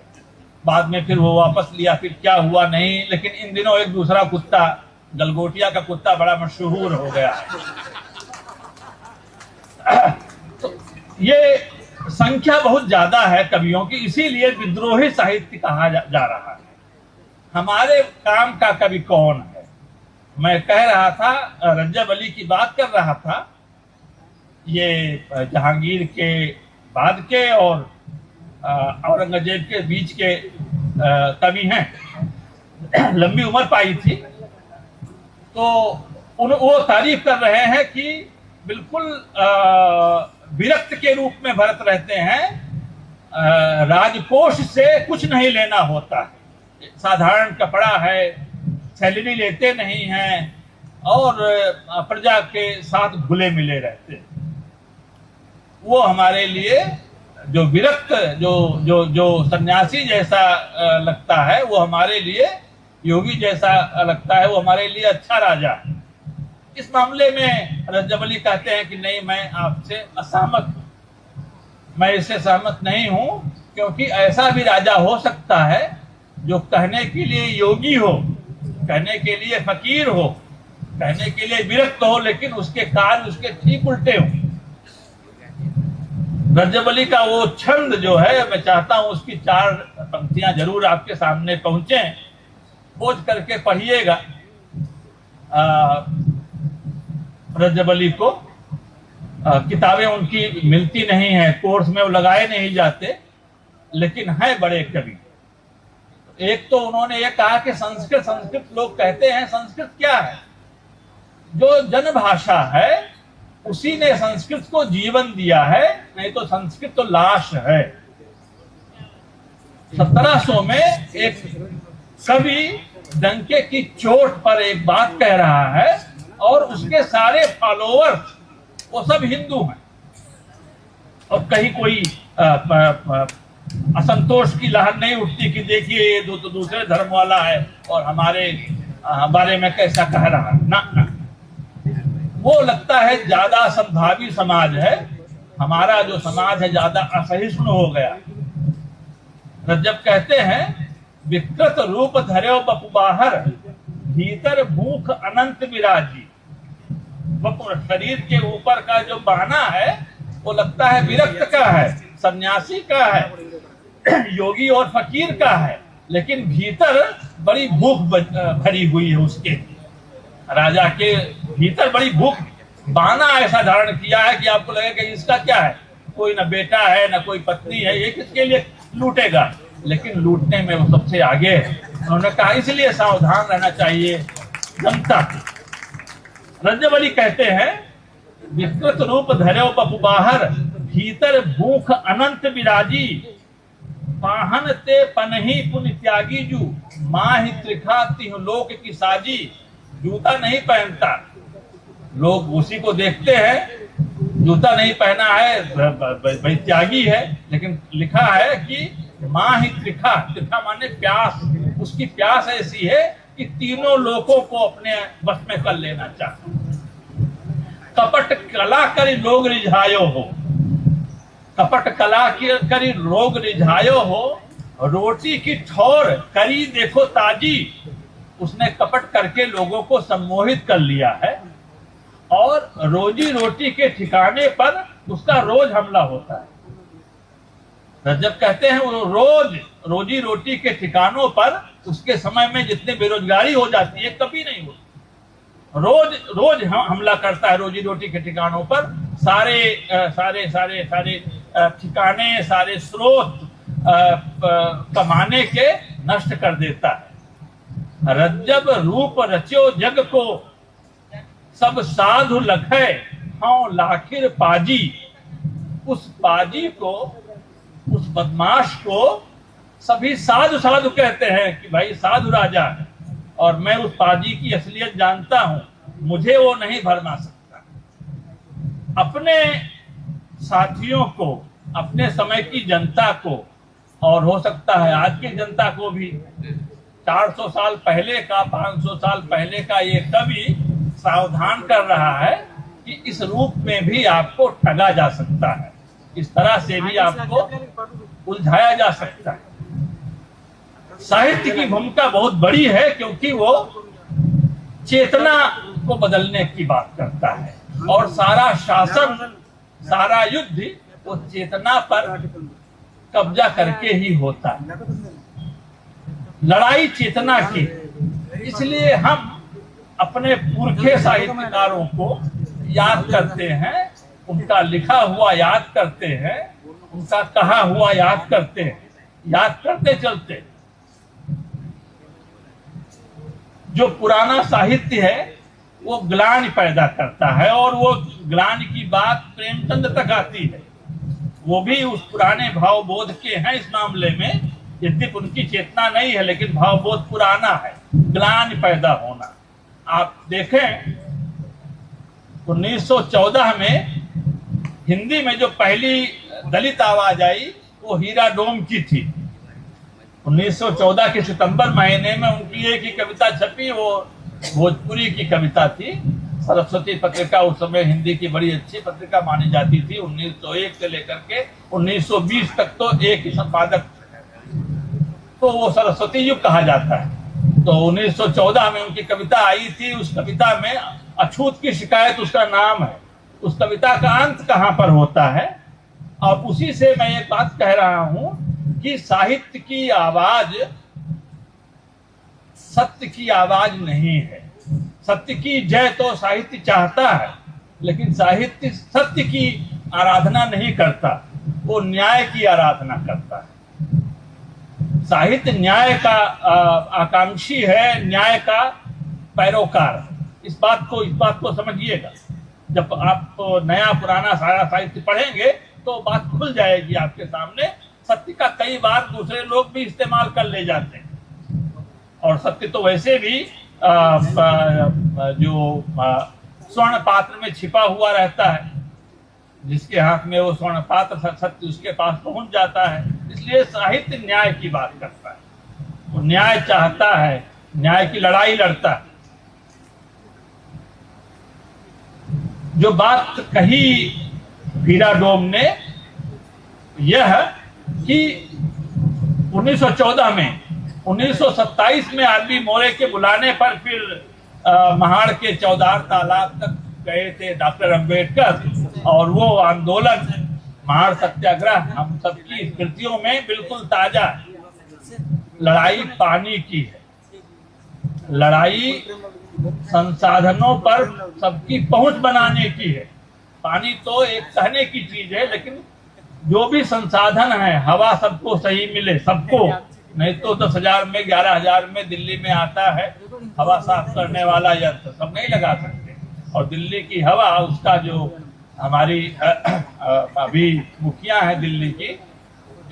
Speaker 1: बाद में फिर वो वापस लिया, फिर क्या हुआ नहीं। लेकिन इन दिनों एक दूसरा कुत्ता, गलगोटिया का कुत्ता, बड़ा मशहूर हो गया है। तो ये संख्या बहुत ज्यादा है कवियों की, इसीलिए विद्रोही साहित्य कहा जा रहा है। हमारे काम का कवि कौन है? मैं कह रहा था, रज्जब अली की बात कर रहा था। ये जहांगीर के बाद के और औरंगजेब के बीच के कवि हैं। लंबी उम्र पाई थी। तो वो तारीफ कर रहे हैं कि बिल्कुल विरक्त के रूप में भरत रहते हैं। राजकोष से कुछ नहीं लेना होता है, साधारण कपड़ा है, सैलरी लेते नहीं हैं और प्रजा के साथ घुले मिले रहते हैं। वो हमारे लिए जो विरक्त, जो सन्यासी जैसा लगता है, वो हमारे लिए योगी जैसा लगता है, वो हमारे लिए अच्छा राजा है। इस मामले में रज्जब अली कहते हैं कि नहीं, मैं आपसे असहमत हूं, मैं इससे सहमत नहीं हूं, क्योंकि ऐसा भी राजा हो सकता है जो कहने के लिए योगी हो, कहने के लिए फकीर हो, कहने के लिए विरक्त हो, लेकिन उसके कार्य उसके ठीक उल्टे हो। रज्जब अली का वो छंद जो है, मैं चाहता हूं उसकी 4 पंक्तियां जरूर आपके सामने पहुंचे, खोज करके पढ़िएगा। रज्जब अली को किताबें उनकी मिलती नहीं है, कोर्स में वो लगाए नहीं जाते, लेकिन है बड़े कवि। एक तो उन्होंने ये कहा कि संस्कृत लोग कहते हैं, संस्कृत क्या है? जो जनभाषा है उसी ने संस्कृत को जीवन दिया है, नहीं तो संस्कृत तो लाश है। 1700 में एक कवि डंके की चोट पर एक बात कह रहा है और उसके सारे फॉलोअर्स वो सब हिंदू हैं, और कहीं कोई असंतोष की लहर नहीं उठती कि देखिए ये तो दूसरे धर्म वाला है और हमारे बारे में कैसा कह रहा है। ना, वो लगता है ज्यादा सद्भावी समाज है, हमारा जो समाज है ज्यादा असहिष्णु हो गया। रज्जब कहते हैं, विकृत रूप धर्यो बपु बाहर, भीतर भूख अनंत विराजी। शरीर के ऊपर का जो बहाना है वो लगता है विरक्त का है, सन्यासी का है, योगी और फकीर का है, लेकिन भीतर बड़ी भूख भरी हुई है। उसके राजा के भीतर बड़ी भूख, बहाना ऐसा धारण किया है कि आपको लगेगा कि इसका क्या है, कोई ना बेटा है ना कोई पत्नी है, ये किसके लिए लूटेगा, लेकिन लूटने में वो सबसे आगे है। उन्होंने कहा इसलिए सावधान रहना चाहिए जनता। रज्जब अली कहते हैं, विकृत रूप धर्यो बपु बाहर, भीतर भूख अनंत विराजी। पाहन ते पनही पुन त्यागी जू, माहि त्रिखा तिह लोक की साजी। जूता नहीं पहनता, लोग उसी को देखते हैं, जूता नहीं पहना है, भाई त्यागी है, लेकिन लिखा है कि माहि त्रिखा, त्रिखा माने प्यास, उसकी प्यास ऐसी है कि तीनों लोगों को अपने बस में कर लेना चाहता। कपट कला करी लोग रिझायो हो, कपट कला करी लोग रिझायो हो, रोटी की ठौर करी देखो ताजी। उसने कपट करके लोगों को सम्मोहित कर लिया है और रोजी रोटी के ठिकाने पर उसका रोज हमला होता है। रज्जब कहते हैं वो रोज रोजी रोटी के ठिकानों पर उसके समय में जितने बेरोजगारी हो जाती है कभी नहीं होती, रोज हमला करता है रोजी रोटी के ठिकानों पर। सारे ठिकाने, सारे स्रोत कमाने के नष्ट कर देता है। रज्जब रूप रच्यो जग को, सब साधु लखे हाँ लाखिर पाजी। उस पाजी को, उस बदमाश को सभी साधु साधु कहते हैं कि भाई साधु राजा है, और मैं उस पाजी की असलियत जानता हूं, मुझे वो नहीं भरमा सकता। अपने साथियों को, अपने समय की जनता को, और हो सकता है आज की जनता को भी 400 साल पहले का, 500 साल पहले का ये कवि सावधान कर रहा है कि इस रूप में भी आपको ठगा जा सकता है, इस तरह से भी आपको उलझाया जा सकता है। साहित्य की भूमिका बहुत बड़ी है, क्योंकि वो चेतना को बदलने की बात करता है, और सारा शासन, सारा युद्ध वो चेतना पर कब्जा करके ही होता है, लड़ाई चेतना की। इसलिए हम अपने पुरखे साहित्यकारों को याद करते हैं, उनका लिखा हुआ याद करते हैं, उनका कहा हुआ याद करते हैं, याद करते चलते। जो पुराना साहित्य है वो ग्लानि पैदा करता है, और वो ग्लानि की बात प्रेमचंद तक आती है। वो भी उस पुराने भावबोध के हैं इस मामले में, यद्यपि उनकी चेतना नहीं है, लेकिन भावबोध पुराना है, ग्लानि पैदा होना। आप देखें 1914 में हिंदी में जो पहली दलित आवाज आई वो हीरा डोम की थी। 1914 के सितंबर महीने में उनकी एक ही कविता छपी, वो भोजपुरी की कविता थी। सरस्वती पत्रिका उस समय हिंदी की बड़ी अच्छी पत्रिका मानी जाती थी। 1901 से लेकर के 1920 तक तो एक ही संपादक, तो वो सरस्वती युग कहा जाता है। तो 1914 में उनकी कविता आई थी। उस कविता में अछूत की शिकायत उसका नाम है। उस कविता का अंत कहां पर होता है, और उसी से मैं एक बात कह रहा हूं कि साहित्य की आवाज सत्य की आवाज नहीं है। सत्य की जय तो साहित्य चाहता है, लेकिन साहित्य सत्य की आराधना नहीं करता, वो न्याय की आराधना करता है। साहित्य न्याय का आकांक्षी है, न्याय का पैरोकार। इस बात को समझिएगा। जब आप नया पुराना सारा साहित्य पढ़ेंगे तो बात खुल जाएगी आपके सामने। सत्य का कई बार दूसरे लोग भी इस्तेमाल कर ले जाते हैं, और सत्य तो वैसे भी जो स्वर्ण पात्र में छिपा हुआ रहता है, जिसके हाथ में वो स्वर्ण पात्र, सत्य उसके पास पहुंच जाता है। इसलिए साहित्य न्याय की बात करता है, वो न्याय चाहता है, न्याय की लड़ाई लड़ता है। जो बात कही हीरा डोम ने, यह कि 1914 में, 1927 में आरबी मोरे के बुलाने पर फिर महाड़ के चौधार तालाब तक गए थे डॉक्टर अंबेडकर, और वो आंदोलन महाड़ सत्याग्रह हम सबकी स्मृतियों में बिल्कुल ताजा है। लड़ाई पानी की है, लड़ाई संसाधनों पर सबकी पहुंच बनाने की है। पानी तो एक कहने की चीज है, लेकिन जो भी संसाधन है, हवा सबको सही मिले, सबको, नहीं तो 10,000 में 11,000 में दिल्ली में आता है हवा साफ करने वाला यंत्र, सब नहीं लगा सकते। और दिल्ली की हवा, उसका जो हमारी अभी मुखिया है दिल्ली की,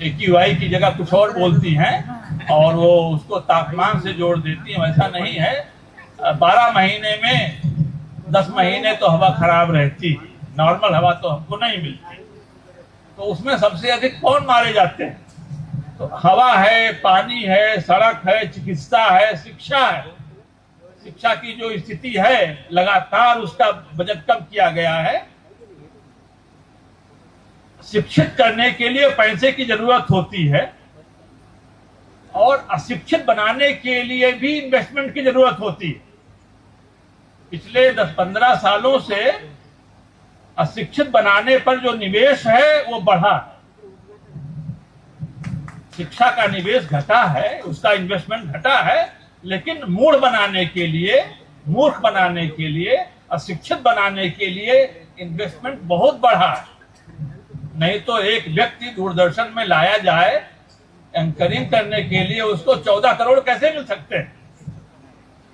Speaker 1: AQI की जगह कुछ और बोलती हैं, और वो उसको तापमान से जोड़ देती है। वैसा नहीं है। 12 महीने में 10 महीने तो हवा खराब रहती है, नॉर्मल हवा तो हमको नहीं मिलती। तो उसमें सबसे अधिक कौन मारे जाते हैं? तो हवा है, पानी है, सड़क है, चिकित्सा है, शिक्षा है। शिक्षा की जो स्थिति है, लगातार उसका बजट कम किया गया है। शिक्षित करने के लिए पैसे की जरूरत होती है, और अशिक्षित बनाने के लिए भी इन्वेस्टमेंट की जरूरत होती है। पिछले 10-15 सालों से अशिक्षित बनाने पर जो निवेश है वो बढ़ा है। शिक्षा का निवेश घटा है, उसका इन्वेस्टमेंट घटा है, लेकिन मूढ़ बनाने के लिए, मूर्ख बनाने के लिए, अशिक्षित बनाने के लिए इन्वेस्टमेंट बहुत बढ़ा है। नहीं तो एक व्यक्ति दूरदर्शन में लाया जाए एंकरिंग करने के लिए, उसको 14 करोड़ कैसे मिल सकते हैं?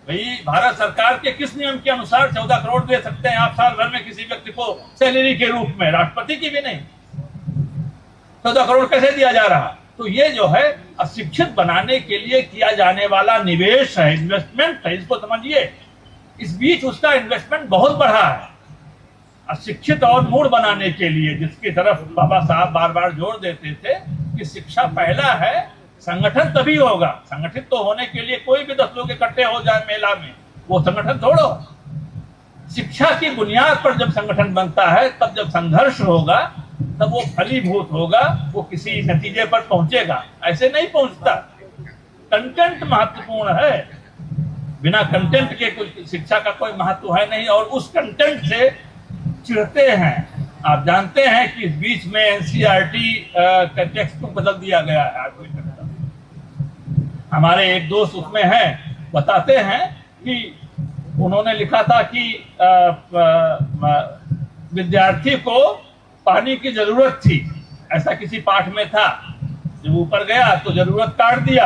Speaker 1: भाई, भारत सरकार के किस नियम के अनुसार 14 करोड़ दे सकते हैं आप साल भर में किसी व्यक्ति को सैलरी के रूप में? राष्ट्रपति की भी नहीं। 14 करोड़ कैसे दिया जा रहा? तो तो ये जो है अशिक्षित बनाने के लिए किया जाने वाला निवेश है, इन्वेस्टमेंट है, इसको समझिए। इस बीच उसका इन्वेस्टमेंट बहुत बढ़ा है अशिक्षित और मूढ़ बनाने के लिए, जिसकी तरफ बाबा साहब बार बार जोर देते थे कि शिक्षा पहला है, संगठन तभी होगा। संगठित तो होने के लिए कोई भी 10 लोग इकट्ठे हो जाए मेला में, वो संगठन थोड़ो। शिक्षा की बुनियाद पर जब संगठन बनता है, तब जब संघर्ष होगा, तब वो फलीभूत होगा, वो किसी नतीजे पर पहुंचेगा। ऐसे नहीं पहुंचता। कंटेंट महत्वपूर्ण है, बिना कंटेंट के कुछ शिक्षा का कोई महत्व है नहीं। और उस कंटेंट से चिढ़ते हैं। आप जानते हैं कि इस बीच में एनसीईआरटी का टेक्स्ट बुक बदल दिया गया है। हमारे एक दोस्त उसमें हैं, बताते हैं कि उन्होंने लिखा था कि विद्यार्थी को पानी की जरूरत थी, ऐसा किसी पाठ में था। जब ऊपर गया तो जरूरत काट दिया।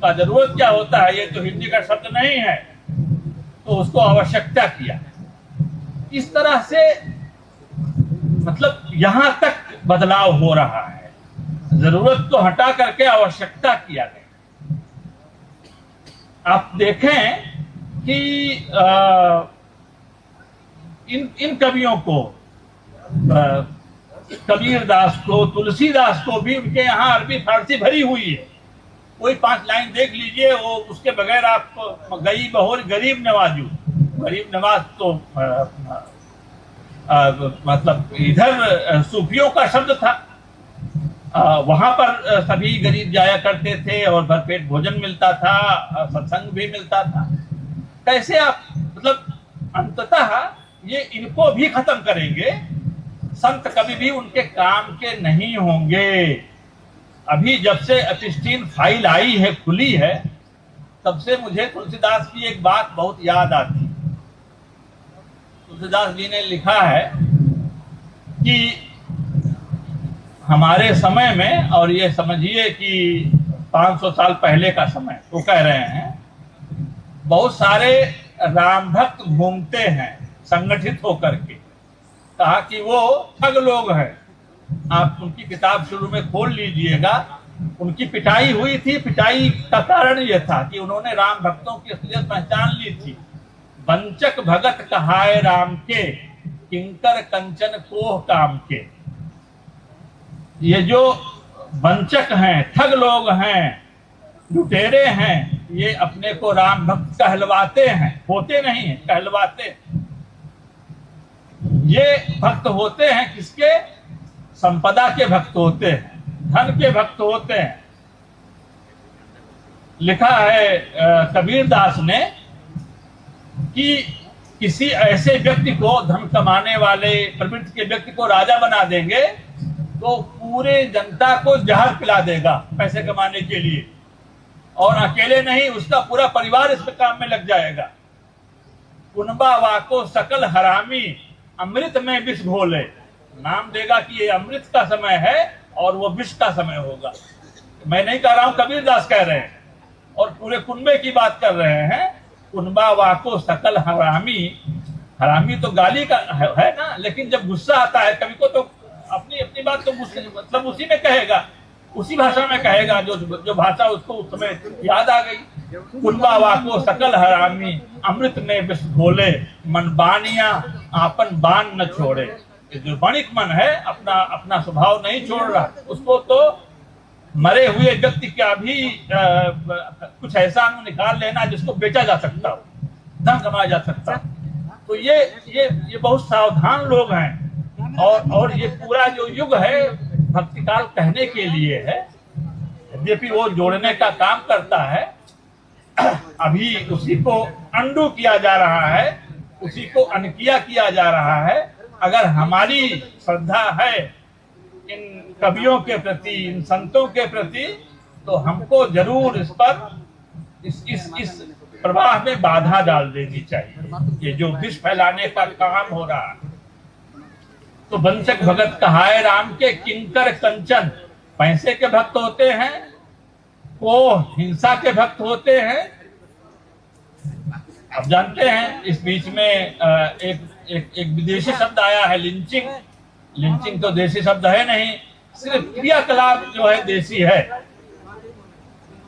Speaker 1: का जरूरत क्या होता है, ये तो हिंदी का शब्द नहीं है, तो उसको आवश्यकता किया। इस तरह से मतलब यहां तक बदलाव हो रहा है। जरूरत को हटा करके आवश्यकता किया गया। आप देखें कि इन कवियों को, कबीरदास को, तुलसीदास को भी उनके यहाँ अरबी फारसी भरी हुई है। कोई 5 लाइन देख लीजिए, वो उसके बगैर आप गई बहोर गरीब नवाजू। गरीब नवाज तो मतलब इधर सूफियों का शब्द था। वहां पर सभी गरीब जाया करते थे और भरपेट भोजन मिलता था, सत्संग भी मिलता था। कैसे आप मतलब अंततः ये इनको भी खत्म करेंगे। संत कभी भी उनके काम के नहीं होंगे। अभी जब से एपिस्टीन फाइल आई है, खुली है, तब से मुझे तुलसीदास की एक बात बहुत याद आती। तुलसीदास जी ने लिखा है कि हमारे समय में, और ये समझिए कि 500 साल पहले का समय वो कह रहे हैं, बहुत सारे राम भक्त घूमते हैं संगठित होकर के। कहा कि वो ठग लोग हैं। आप उनकी किताब शुरू में खोल लीजिएगा, उनकी पिटाई हुई थी। पिटाई का कारण यह था कि उन्होंने राम भक्तों की असलियत पहचान ली थी। वंचक भगत कहाए राम के, किंकर कंचन कोह काम के। ये जो वंचक हैं, ठग लोग हैं, लुटेरे हैं, ये अपने को राम भक्त कहलवाते हैं। होते नहीं हैं, कहलवाते। ये भक्त होते हैं किसके? संपदा के भक्त होते हैं, धन के भक्त होते हैं। लिखा है कबीरदास ने कि किसी ऐसे व्यक्ति को, धन कमाने वाले प्रवृत्ति के व्यक्ति को राजा बना देंगे तो पूरे जनता को जहर पिला देगा पैसे कमाने के लिए, और अकेले नहीं, उसका पूरा परिवार इस काम में लग जाएगा। कुनबा वाको सकल हरामी, अमृत में विष घोले। नाम देगा कि ये अमृत का समय है और वो विष का समय होगा। मैं नहीं कह रहा हूं, कबीरदास कह रहे हैं, और पूरे कुनबे की बात कर रहे हैं। कुनबा वाको सकल हरामी। हरामी तो गाली का है ना, लेकिन जब गुस्सा आता है कभी को, तो अपनी अपनी बात तो गुस्से मतलब उसी में कहेगा, उसी भाषा में कहेगा जो भाषा उसको उस समय याद आ गई। कुनबा वाको सकल हरामी, अमृत में विष घोले, मन बानिया आपन बान न छोड़े। जो वणिक मन है, अपना अपना स्वभाव नहीं छोड़ रहा, उसको तो मरे हुए व्यक्ति का भी कुछ ऐसा निकाल लेना जिसको बेचा जा सकता हो, धन कमाया जा सकता हो। तो ये बहुत सावधान लोग हैं। और ये पूरा जो युग है भक्ति काल कहने के लिए है, यद्यपि वो जोड़ने का काम करता है। अभी उसी को अंडू किया जा रहा है, उसी को अनकिया किया जा रहा है। अगर हमारी श्रद्धा है इन कवियों के प्रति, इन संतों के प्रति, तो हमको जरूर इस पर इस प्रवाह में बाधा डाल देनी चाहिए। ये जो विष फैलाने का काम हो रहा है। तो वंचक भगत कहाए राम के, किंकर कंचन, पैसे के भक्त होते हैं, वो हिंसा के भक्त होते हैं। आप जानते हैं इस बीच में एक विदेशी शब्द आया है, लिंचिंग। लिंचिंग तो देशी शब्द है नहीं, सिर्फ क्रियाकलाप जो है देसी है,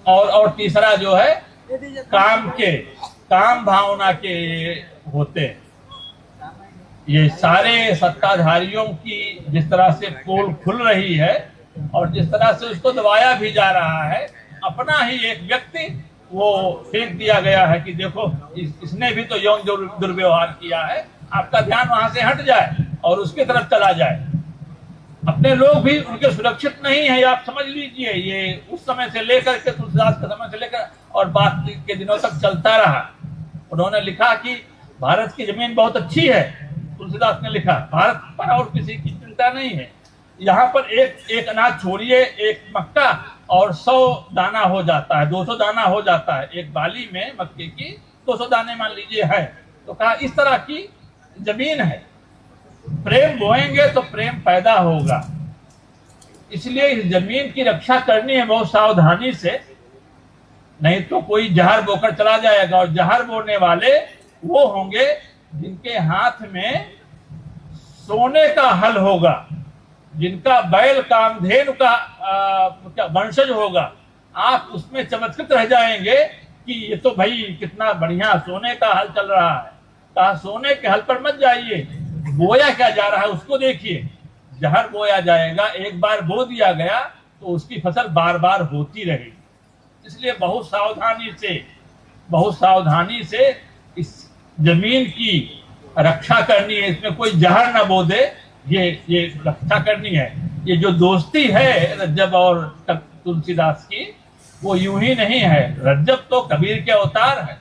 Speaker 1: और तीसरा जो है काम भावना के होते हैं। ये सारे सत्ताधारियों की जिस तरह से पोल खुल रही है और जिस तरह से उसको दबाया भी जा रहा है, अपना ही एक व्यक्ति वो फेंक दिया गया है कि देखो इसने भी तो यौन दुर्व्यवहार किया है, आपका ध्यान वहां से हट जाए और उसकी तरफ चला जाए। अपने लोग भी उनके सुरक्षित नहीं है, आप समझ लीजिए। ये उस समय से लेकर के तुलसीदास के समय से लेकर और बात के दिनों तक चलता रहा। उन्होंने लिखा कि भारत की जमीन बहुत अच्छी है, तुलसीदास ने लिखा, भारत पर और किसी की चिंता नहीं है। यहाँ पर एक अनाज छोड़िए, एक मक्का और 100 दाना हो जाता है, 200 दाना हो जाता है। एक बाली में मक्के की 200 दाने मान लीजिए है। तो कहा इस तरह की जमीन है, प्रेम बोएंगे तो प्रेम पैदा होगा। इसलिए इस जमीन की रक्षा करनी है बहुत सावधानी से, नहीं तो कोई जहर बोकर चला जाएगा। और जहर बोने वाले वो होंगे जिनके हाथ में सोने का हल होगा, जिनका बैल कामधेनु का वंशज होगा। आप उसमें चमत्कृत रह जाएंगे कि ये तो भाई कितना बढ़िया सोने का हल चल रहा है। कहा सोने के हल पर मत जाइए, बोया क्या जा रहा है उसको देखिए। जहर बोया जाएगा, एक बार बो दिया गया तो उसकी फसल बार बार होती रहेगी। इसलिए बहुत सावधानी से इस जमीन की रक्षा करनी है, इसमें कोई जहर ना बो दे, ये रक्षा करनी है। ये जो दोस्ती है रज्जब और तुलसीदास की, वो यूं ही नहीं है। रज्जब तो कबीर के अवतार है,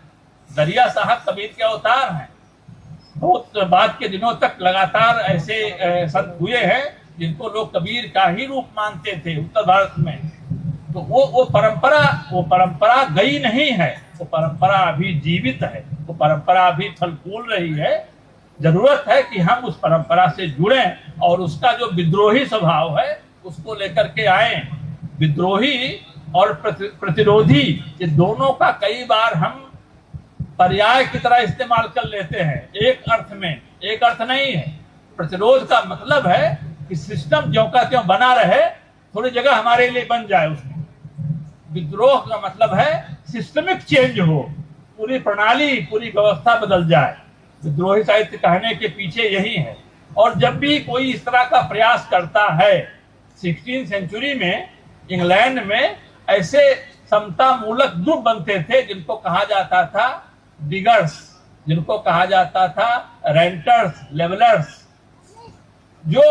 Speaker 1: दरिया साहब कबीर के अवतार हैं। बहुत बाद के दिनों तक लगातार ऐसे संत हुए हैं जिनको लोग कबीर का ही रूप मानते थे उत्तर भारत में। तो वो परंपरा गई नहीं है, वो परंपरा अभी जीवित है, वो परंपरा अभी फल फूल रही है। जरूरत है कि हम उस परंपरा से जुड़ें और उसका जो विद्रोही स्वभाव है उसको लेकर के आए। विद्रोही और प्रतिरोधी, ये दोनों का कई बार हम पर्याय की तरह इस्तेमाल कर लेते हैं। एक अर्थ नहीं है। प्रतिरोध का मतलब है कि सिस्टम ज्यों का त्यों बना रहे, थोड़ी जगह हमारे लिए बन जाए उसमें। विद्रोह का मतलब है सिस्टमिक चेंज हो, पूरी प्रणाली, पूरी व्यवस्था बदल जाए। विद्रोही साहित्य कहने के पीछे यही है। और जब भी कोई इस तरह का प्रयास करता है, 16वीं सेंचुरी में इंग्लैंड में ऐसे समता मूलक ग्रुप बनते थे जिनको कहा जाता था डिगर्स, जिनको कहा जाता था रेंटर्स, लेवलर्स, जो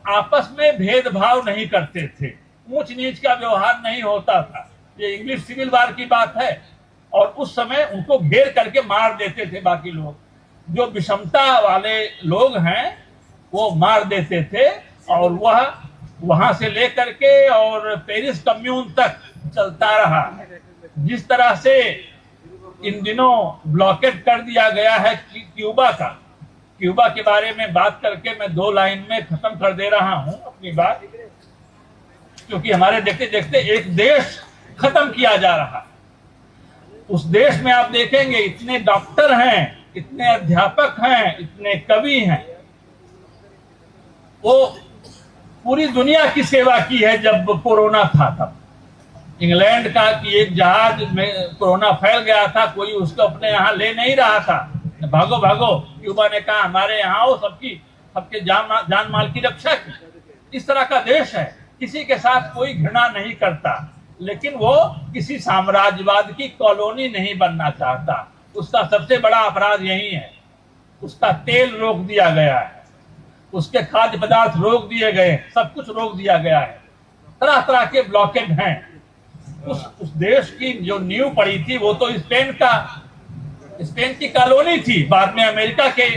Speaker 1: आपस में भेदभाव नहीं करते थे, ऊंच नीच का व्यवहार नहीं होता था। ये इंग्लिश सिविल वार की बात है। और उस समय उनको घेर करके मार देते थे बाकी लोग। जो विषमता वाले लोग हैं वो मार देते थे। और वह वहां से लेकर के और पेरिस कम्यून तक चलता रहा। जिस तरह से इन दिनों ब्लॉकेट कर दिया गया है क्यूबा के बारे में बात करके मैं 2 लाइन में खत्म कर दे रहा हूं अपनी बात, क्योंकि हमारे देखते देखते एक देश खत्म किया जा रहा। उस देश में आप देखेंगे इतने डॉक्टर हैं, इतने अध्यापक हैं, इतने कवि हैं। वो पूरी दुनिया की सेवा की है। जब कोरोना था तब इंग्लैंड का कि एक जहाज में कोरोना फैल गया था, कोई उसको अपने यहाँ ले नहीं रहा था। भागो भागो, क्यूबा ने कहा हमारे यहाँ आओ, सबके जान माल की रक्षा की। इस तरह का देश है, किसी के साथ कोई घृणा नहीं करता, लेकिन वो किसी साम्राज्यवाद की कॉलोनी नहीं बनना चाहता। उसका सबसे बड़ा अपराध यही है। उसका तेल रोक दिया गया है, उसके खाद्य पदार्थ रोक दिए गए, सब कुछ रोक दिया गया है। तरह तरह के ब्लॉकेड हैं। उस देश की जो नींव पड़ी थी वो तो स्पेन की कॉलोनी थी, बाद में अमेरिका के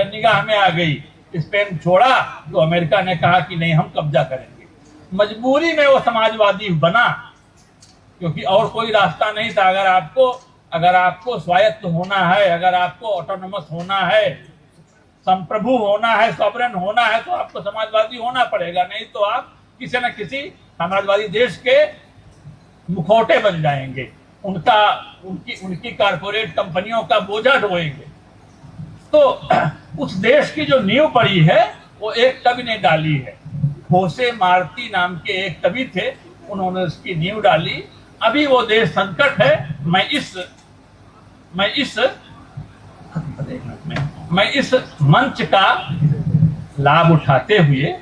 Speaker 1: निगाह में आ गई। स्पेन छोड़ा तो अमेरिका ने कहा कि नहीं, हम कब्जा करेंगे। मजबूरी में वो समाजवादी बना, क्योंकि और कोई रास्ता नहीं था। अगर आपको स्वायत्त होना है, अगर आपको ऑटोनोमस होना है, संप्रभु होना है, सॉवरेन होना है, तो आपको समाजवादी होना पड़ेगा। नहीं तो आप किसी न किसी समाजवादी देश के मुखौटे बन जाएंगे, उनकी कारपोरेट कंपनियों का बोझा ढोएंगे। तो उस देश की जो नींव पड़ी है वो एक कवि ने डाली है, होसे मार्ती नाम के एक कवि थे, उन्होंने उसकी नींव डाली। अभी वो देश संकट है। मैं इस मंच का लाभ उठाते हुए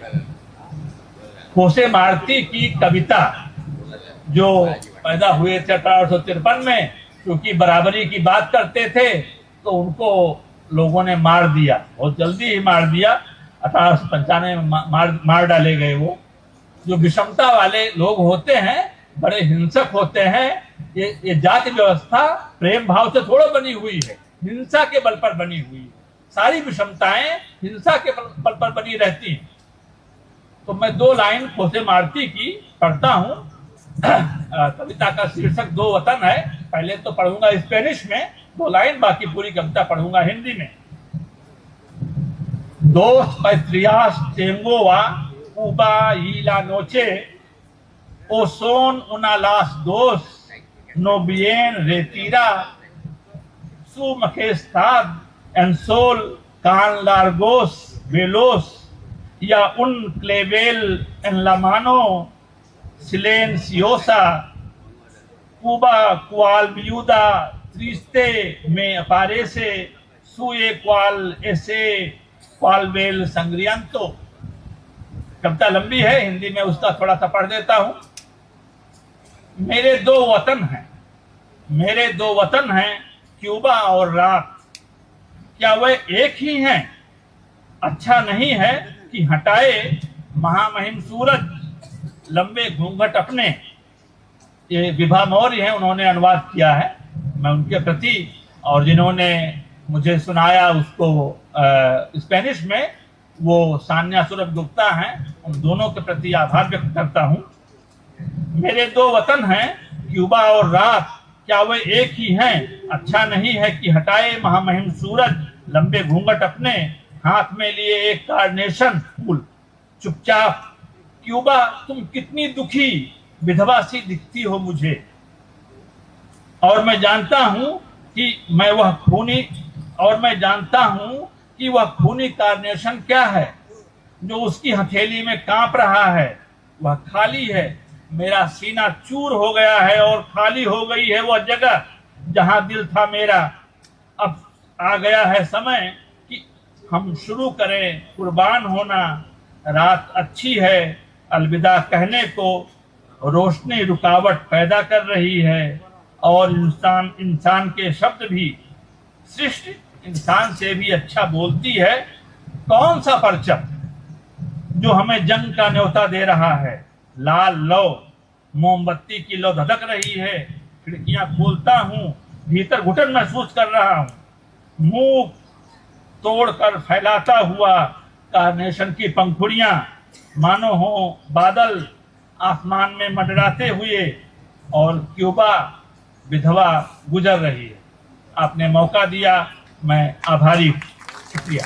Speaker 1: होसे मार्ती की कविता, जो पैदा हुए थे 1853 में, क्योंकि बराबरी की बात करते थे तो उनको लोगों ने मार दिया, बहुत जल्दी ही मार दिया। 1895 में मार डाले गए। वो जो विषमता वाले लोग होते हैं बड़े हिंसक होते हैं। ये जाति व्यवस्था प्रेम भाव से थोड़ा बनी हुई है, हिंसा के बल पर बनी हुई है। सारी विषमताएं हिंसा के बल पर बनी रहती हैं। तो मैं 2 लाइन होसे मार्ती की पढ़ता हूं। कविता का शीर्षक 2 वतन है। पहले तो पढ़ूंगा स्पेनिश में 2 लाइन, बाकी पूरी कविता पढ़ूंगा हिंदी में। Dos patrias tengo a Cuba y la noche, o son una las dos, no bien retira su majestad en sol tan largos veloz, y a un clavel en la mano silenciosa. Cuba cual viuda triste me aparece, suye cual ese cual vel sangriento। कविता लंबी है, हिंदी में उसका थोड़ा सा पढ़ देता हूं। मेरे 2 वतन हैं क्यूबा और रात, क्या वह एक ही हैं? अच्छा नहीं है कि हटाए महामहिम सूरज लंबे घूंघट अपने। ये विभा मौर्य हैं, उन्होंने अनुवाद किया है। मैं उनके प्रति, और जिन्होंने मुझे सुनाया उसको स्पेनिश में, वो सान्या सूरज गुप्ता हैं, उन दोनों के प्रति आभार व्यक्त करता हूं। मेरे 2 वतन हैं क्यूबा और रात, क्या वे एक ही हैं? अच्छा नहीं है कि हटाए महामहिम सूरज लंबे घूंघट अपने, हाथ में लिए एक कार्नेशन फूल। चुपचाप क्यूबा तुम कितनी दुखी विधवा सी दिखती हो मुझे, और मैं जानता हूं कि वह खूनी कार्नेशन क्या है जो उसकी हथेली में कांप रहा है। वह खाली है, मेरा सीना चूर हो गया है, और खाली हो गई है वह जगह जहां दिल था मेरा। अब आ गया है समय कि हम शुरू करें कुर्बान होना। रात अच्छी है अलविदा कहने को, रोशनी रुकावट पैदा कर रही है, और इंसान के शब्द भी सृष्टि इंसान से भी अच्छा बोलती है। कौन सा परचम जो हमें जंग का न्योता दे रहा है? लाल लो मोमबत्ती की लो धधक रही है। खिड़कियां खोलता हूं, भीतर घुटन महसूस कर रहा हूं। मुंह तोड़कर फैलाता हुआ कार्नेशन की पंखुड़ियां मानो हो बादल आसमान में मंडराते हुए, और क्यूबा विधवा गुजर रही है। आपने मौका दिया, मैं आभारी हूं। शुक्रिया।